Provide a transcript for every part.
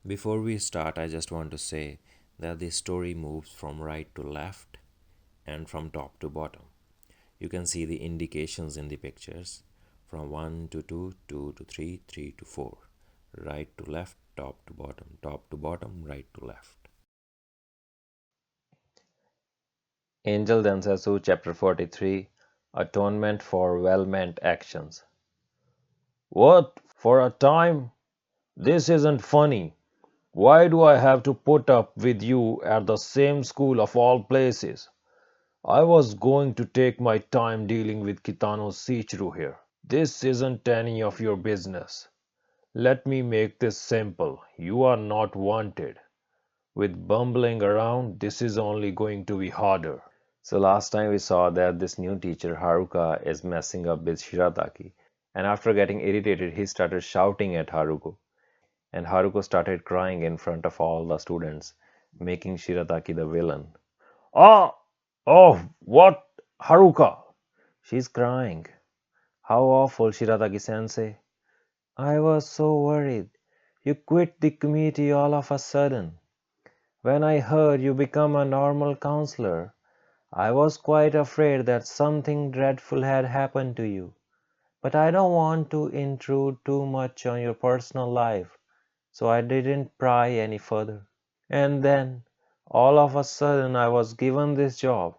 Before we start, I just want to say that the story moves from right to left and from top to bottom. You can see the indications in the pictures from 1 to 2, 2 to 3, 3 to 4. Right to left, top to bottom, right to left. Angel Densetsu Chapter 43 Atonement for Well Meant Actions. What? For a time? This isn't funny. Why do I have to put up with you at the same school of all places? I was going to take my time dealing with Kitano Shichiro here. This isn't any of your business. Let me make this simple. You are not wanted. With bumbling around, this is only going to be harder. So last time we saw that this new teacher Haruka is messing up with Shirataki, and after getting irritated he started shouting at Haruko, and Haruko started crying in front of all the students, making Shirataki the villain. Ah! Oh, what? Haruka! She's crying. How awful, Shirataki-sensei. I was so worried. You quit the committee all of a sudden. When I heard you become a normal counselor, I was quite afraid that something dreadful had happened to you, but I don't want to intrude too much on your personal life, so I didn't pry any further. And then, all of a sudden, I was given this job.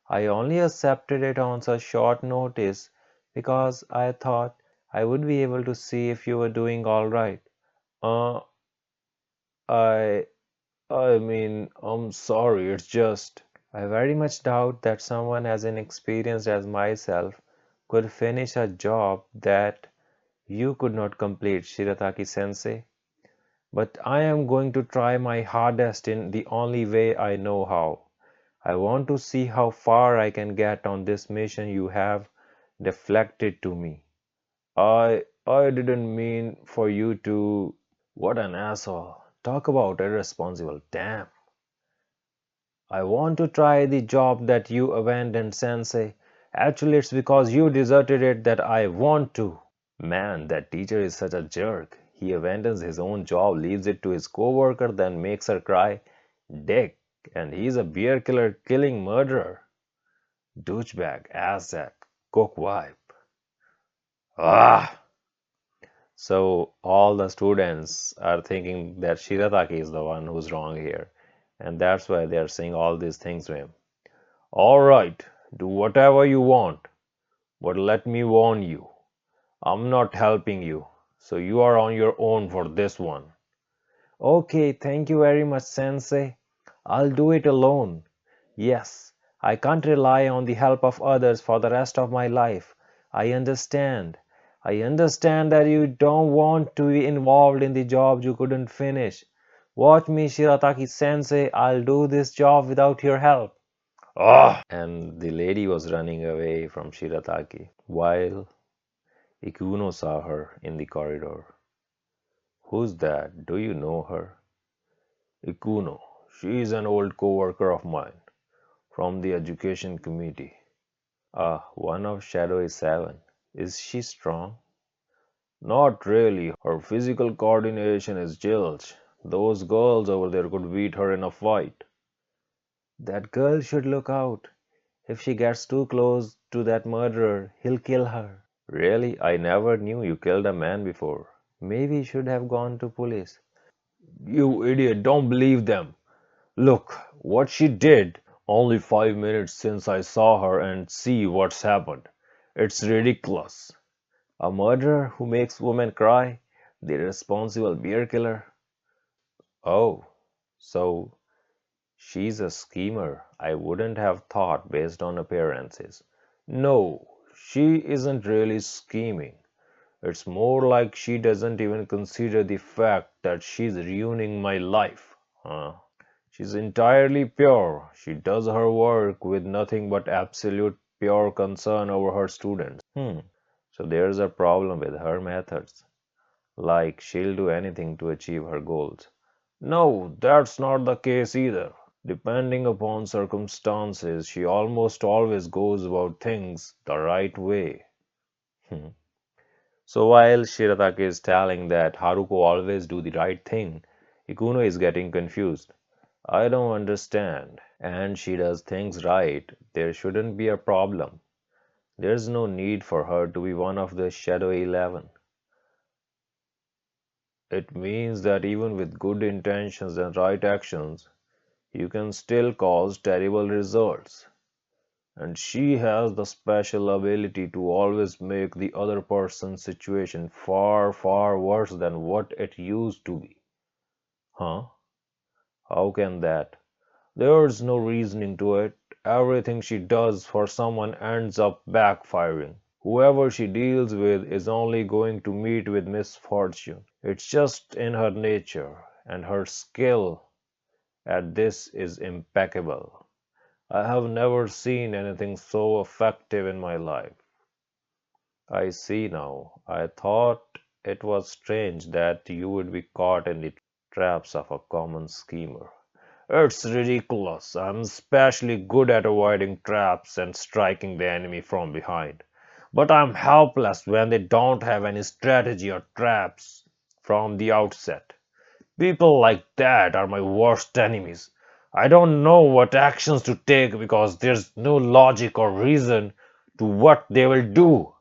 I only accepted it on such short notice because I thought I would be able to see if you were doing all right. Uh, I, I'm sorry, it's just. I very much doubt that someone as inexperienced as myself could finish a job that you could not complete, Shirataki-sensei. But I am going to try my hardest in the only way I know how. I want to see how far I can get on this mission you have deflected to me. I didn't mean for you to. What an asshole. Talk about irresponsible. Damn. I want to try the job that you abandoned, Sensei. Actually, it's because you deserted it that I want to. Man, that teacher is such a jerk. He abandons his own job, leaves it to his coworker, then makes her cry. Dick, and he's a beer killer, killing murderer. Douchebag, asshat, cook wipe. Ah! So all the students are thinking that Shirataki is the one who's wrong here, and that's why they are saying all these things to him. All right, do whatever you want, but let me warn you, I'm not helping you, so you are on your own for this one. Okay, thank you very much, Sensei. I'll do it alone. Yes, I can't rely on the help of others for the rest of my life. I understand. I understand that you don't want to be involved in the job you couldn't finish. Watch me, Shirataki Sensei. I'll do this job without your help. Ah! And the lady was running away from Shirataki while Ikuno saw her in the corridor. Who's that? Do you know her? Ikuno. She is an old co-worker of mine from the education committee. Ah, one of Shadowy Seven. Is she strong? Not really. Her physical coordination is zilch. Those girls over there could beat her in a fight. That girl should look out. If she gets too close to that murderer, he'll kill her. Really? I never knew you killed a man before. Maybe you should have gone to police. You idiot, don't believe them. Look, what she did only 5 minutes since I saw her and see what's happened. It's ridiculous. A murderer who makes women cry? The responsible beer killer? Oh, so she's a schemer. I wouldn't have thought based on appearances. No, she isn't really scheming. It's more like she doesn't even consider the fact that she's ruining my life. Huh? She's entirely pure. She does her work with nothing but absolute pure concern over her students. So there's a problem with her methods. Like she'll do anything to achieve her goals. No, that's not the case either. Depending upon circumstances, she almost always goes about things the right way. Hmm. So while Shirataki is telling that Haruko always do the right thing, Ikuno is getting confused. I don't understand. And she does things right. There shouldn't be a problem. There's no need for her to be one of the Shadow 11. It means that even with good intentions and right actions, you can still cause terrible results. And she has the special ability to always make the other person's situation far, far worse than what it used to be. Huh? How can that? There's no reasoning to it. Everything she does for someone ends up backfiring. Whoever she deals with is only going to meet with misfortune. It's just in her nature, and her skill at this is impeccable. I have never seen anything so effective in my life. I see now. I thought it was strange that you would be caught in the traps of a common schemer. It's ridiculous. I'm especially good at avoiding traps and striking the enemy from behind. But I'm helpless when they don't have any strategy or traps from the outset. People like that are my worst enemies. I don't know what actions to take because there's no logic or reason to what they will do.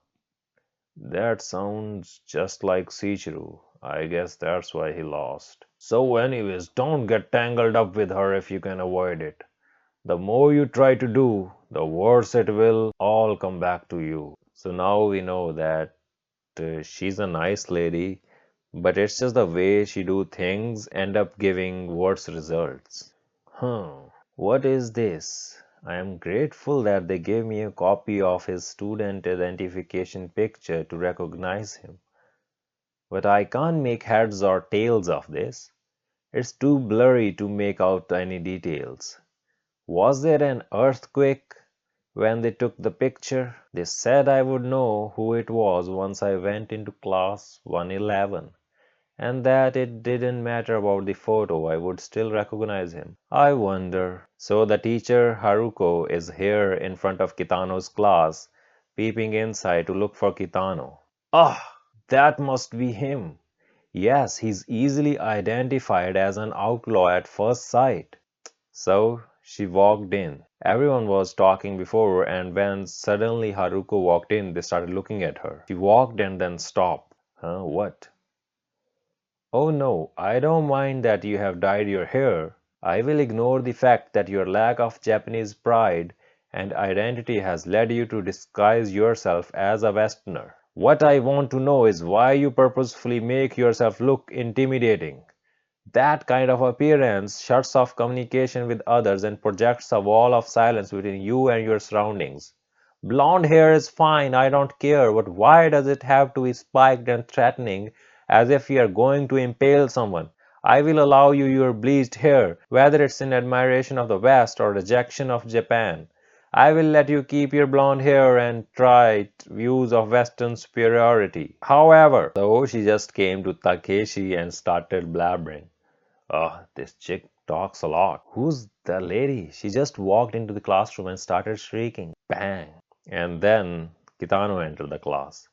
That sounds just like Sichiro. I guess that's why he lost. So, anyways, don't get tangled up with her if you can avoid it. The more you try to do, the worse it will all come back to you. So now we know that she's a nice lady, but it's just the way she do things end up giving worse results. What is this? I am grateful that they gave me a copy of his student identification picture to recognize him, but I can't make heads or tails of this. It's too blurry to make out any details. Was there an earthquake when they took the picture? They said I would know who it was once I went into class 111, and that it didn't matter about the photo, I would still recognize him. I wonder. So the teacher Haruko is here in front of Kitano's class, peeping inside to look for Kitano. Ah, that must be him. Yes, he's easily identified as an outlaw at first sight. So she walked in. Everyone was talking before, and when suddenly Haruko walked in, they started looking at her. She walked and then stopped. Huh, what? Oh no, I don't mind that you have dyed your hair. I will ignore the fact that your lack of Japanese pride and identity has led you to disguise yourself as a Westerner. What I want to know is why you purposefully make yourself look intimidating. That kind of appearance shuts off communication with others and projects a wall of silence between you and your surroundings. Blonde hair is fine, I don't care, but why does it have to be spiked and threatening as if you are going to impale someone? I will allow you your bleached hair, whether it's in admiration of the West or rejection of Japan. I will let you keep your blonde hair and trite views of Western superiority. However, so she just came to Takeshi and started blabbering. This chick talks a lot. Who's the lady? She just walked into the classroom and started shrieking. Bang! And then Kitano entered the class.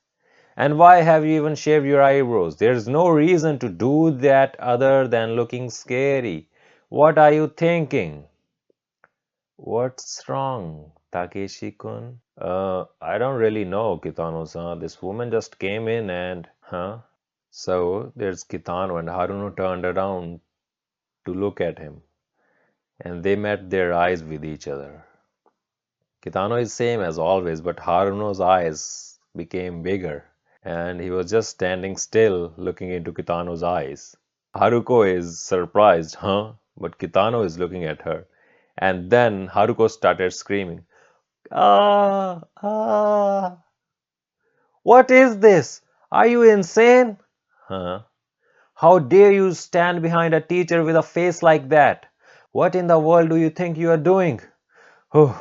And why have you even shaved your eyebrows? There's no reason to do that other than looking scary. What are you thinking? What's wrong, Takeshi-kun? I don't really know, Kitano-san. This woman just came in and... Huh? So there's Kitano and Haruno turned around to look at him, and they met their eyes with each other. Kitano is same as always, but Haruno's eyes became bigger, and he was just standing still looking into Kitano's eyes. Haruko is surprised, huh? But Kitano is looking at her. And then Haruko started screaming, Ah! Ah! What is this? Are you insane? Huh? How dare you stand behind a teacher with a face like that? What in the world do you think you are doing? Oh,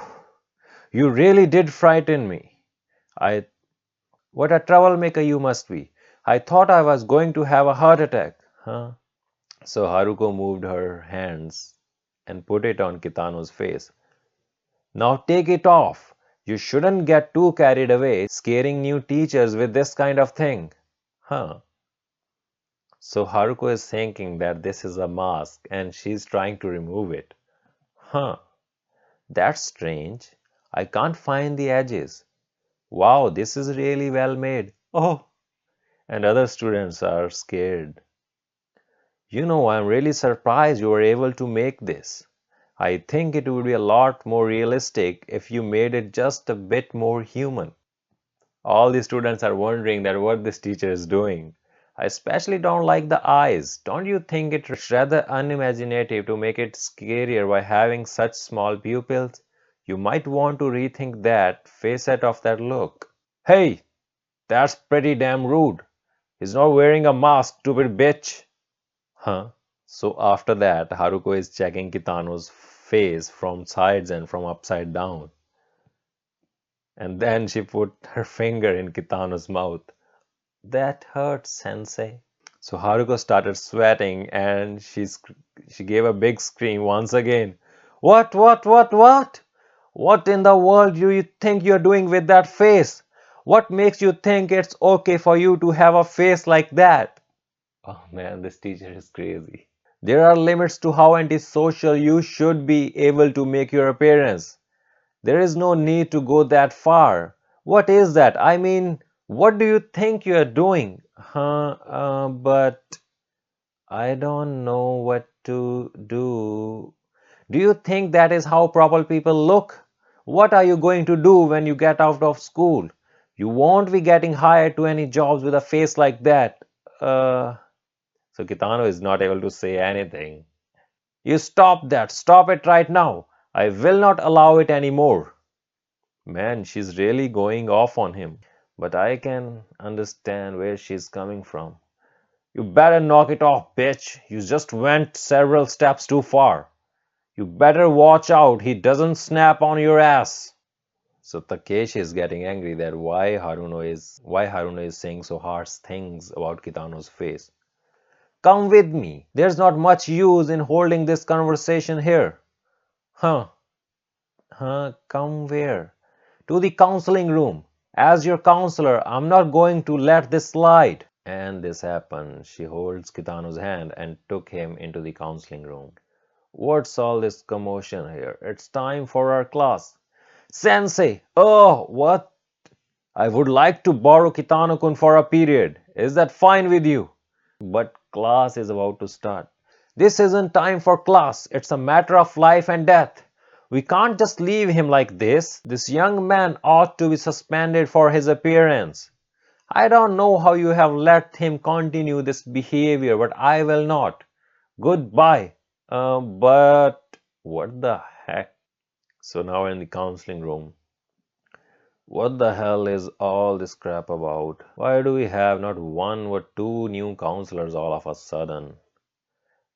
you really did frighten me. I, what a troublemaker you must be. I thought I was going to have a heart attack. Huh? So Haruko moved her hands and put it on Kitano's face. Now take it off. You shouldn't get too carried away scaring new teachers with this kind of thing. Huh? So Haruko is thinking that this is a mask and she's trying to remove it. Huh, that's strange. I can't find the edges. Wow, this is really well made. Oh, and other students are scared. I'm really surprised you were able to make this. I think it would be a lot more realistic if you made it just a bit more human. All the students are wondering that what this teacher is doing. I especially don't like the eyes. Don't you think it's rather unimaginative to make it scarier by having such small pupils? You might want to rethink that facet of that look. Hey, that's pretty damn rude. He's not wearing a mask, stupid bitch. Huh? So after that, Haruko is checking Kitano's face from sides and from upside down. And then she put her finger in Kitano's mouth. That hurts, sensei. So Haruko started sweating and she gave a big scream once again. What? What in the world do you think you're doing with that face? What makes you think it's okay for you to have a face like that? Oh man, this teacher is crazy. There are limits to how antisocial you should be able to make your appearance. There is no need to go that far. What is that? I mean, what do you think you are doing? But I don't know what to do. Do you think that is how proper people look? What are you going to do when you get out of school? You won't be getting hired to any jobs with a face like that. Uh, so Kitano is not able to say anything. You stop that. Stop it right now. I will not allow it anymore. Man, she's really going off on him. But I can understand where she's coming from. You better knock it off, bitch. You just went several steps too far. You better watch out he doesn't snap on your ass. So Takeshi is getting angry that why Haruno is saying so harsh things about Kitano's face. Come with me. There's not much use in holding this conversation here. Huh? Come where? To the counseling room. As your counselor, I'm not going to let this slide. And this happened. She holds Kitano's hand and took him into the counseling room. What's all this commotion here? It's time for our class. Sensei! Oh, what? I would like to borrow Kitano-kun for a period. Is that fine with you? But class is about to start. This isn't time for class. It's a matter of life and death. We can't just leave him like this. This young man ought to be suspended for his appearance. I don't know how you have let him continue this behavior, but I will not. Goodbye. But what the heck? So now in the counseling room. What the hell is all this crap about? Why do we have not one but two new counselors all of a sudden?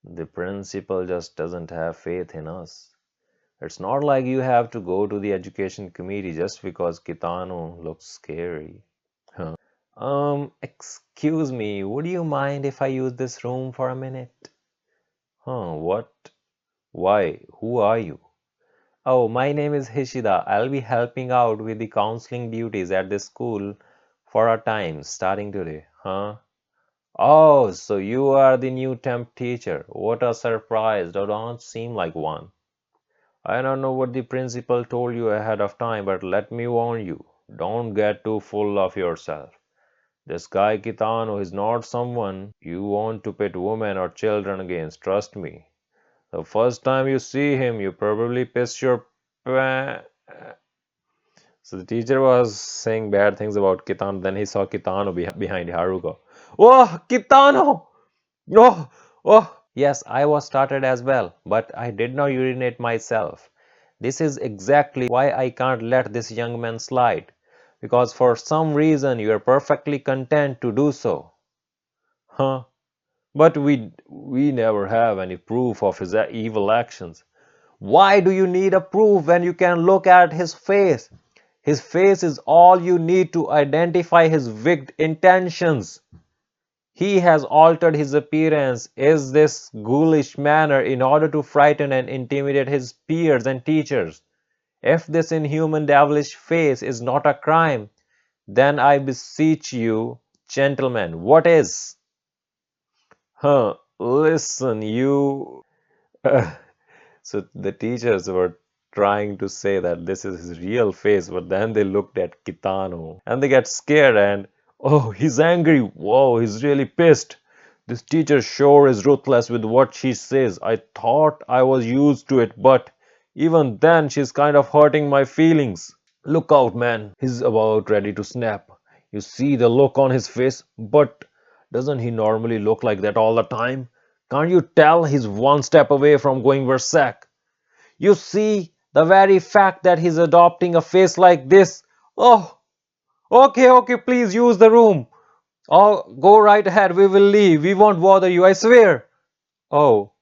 The principal just doesn't have faith in us. It's not like you have to go to the education committee just because Kitano looks scary. Excuse me, would you mind if I use this room for a minute? What? Why? Who are you? Oh, my name is Hishida. I'll be helping out with the counseling duties at this school for a time, starting today. Oh, so you are the new temp teacher. What a surprise. That don't seem like one. I don't know what the principal told you ahead of time, but let me warn you. Don't get too full of yourself. This guy Kitano is not someone you want to pit women or children against, trust me. The first time you see him, you probably piss your pants. So the teacher was saying bad things about Kitano. Then he saw Kitano behind Haruko. Oh, Kitano! No! Oh! Yes, I was started as well, but I did not urinate myself. This is exactly why I can't let this young man slide. Because for some reason you are perfectly content to do so. Huh? But we never have any proof of his evil actions. Why do you need a proof when you can look at his face? His face is all you need to identify his wicked intentions. He has altered his appearance in this ghoulish manner in order to frighten and intimidate his peers and teachers. If this inhuman devilish face is not a crime, then I beseech you, gentlemen, what is? Listen, you. So the teachers were trying to say that this is his real face, but then they looked at Kitano and they get scared and oh, he's angry. Whoa, he's really pissed. This teacher sure is ruthless with what she says. I thought I was used to it, but even then, she's kind of hurting my feelings. Look out, man. He's about ready to snap. You see the look on his face, but doesn't he normally look like that all the time? Can't you tell he's one step away from going berserk? You see, the very fact that he's adopting a face like this. Oh, okay, okay, please use the room. Oh, go right ahead. We will leave. We won't bother you, I swear. Oh,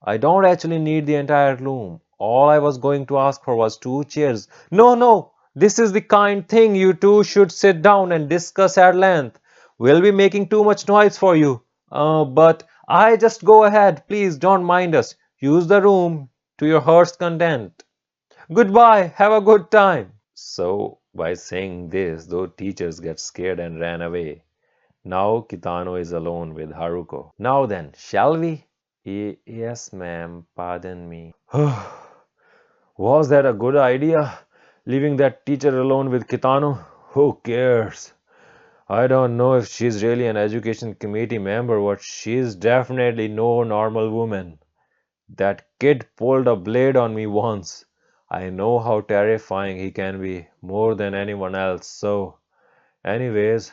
I don't actually need the entire room. All I was going to ask for was two chairs. No, no, this is the kind thing you two should sit down and discuss at length. We'll be making too much noise for you. But I just go ahead. Please don't mind us. Use the room to your heart's content. Goodbye. Have a good time. So, by saying this, those teachers get scared and ran away. Now Kitano is alone with Haruko. Now then, shall we? Yes, ma'am. Pardon me. Was that a good idea? Leaving that teacher alone with Kitano? Who cares? I don't know if she's really an education committee member, but she's definitely no normal woman. That kid pulled a blade on me once. I know how terrifying he can be, more than anyone else. So, anyways,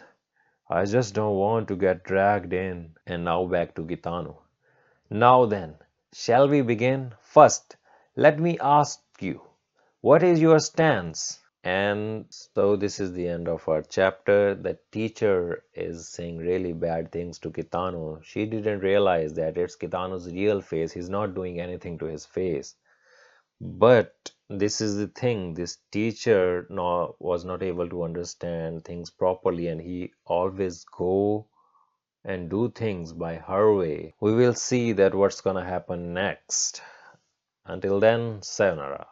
I just don't want to get dragged in. And now back to Kitano. Now then, shall we begin? First, let me ask you, what is your stance? And so this is the end of our chapter. The teacher is saying really bad things to Kitano. She didn't realize that it's Kitano's real face. He's not doing anything to his face. But this is the thing, this teacher was not able to understand things properly, and he always go and do things by her way. We will see that what's gonna happen next. Until then, sayonara.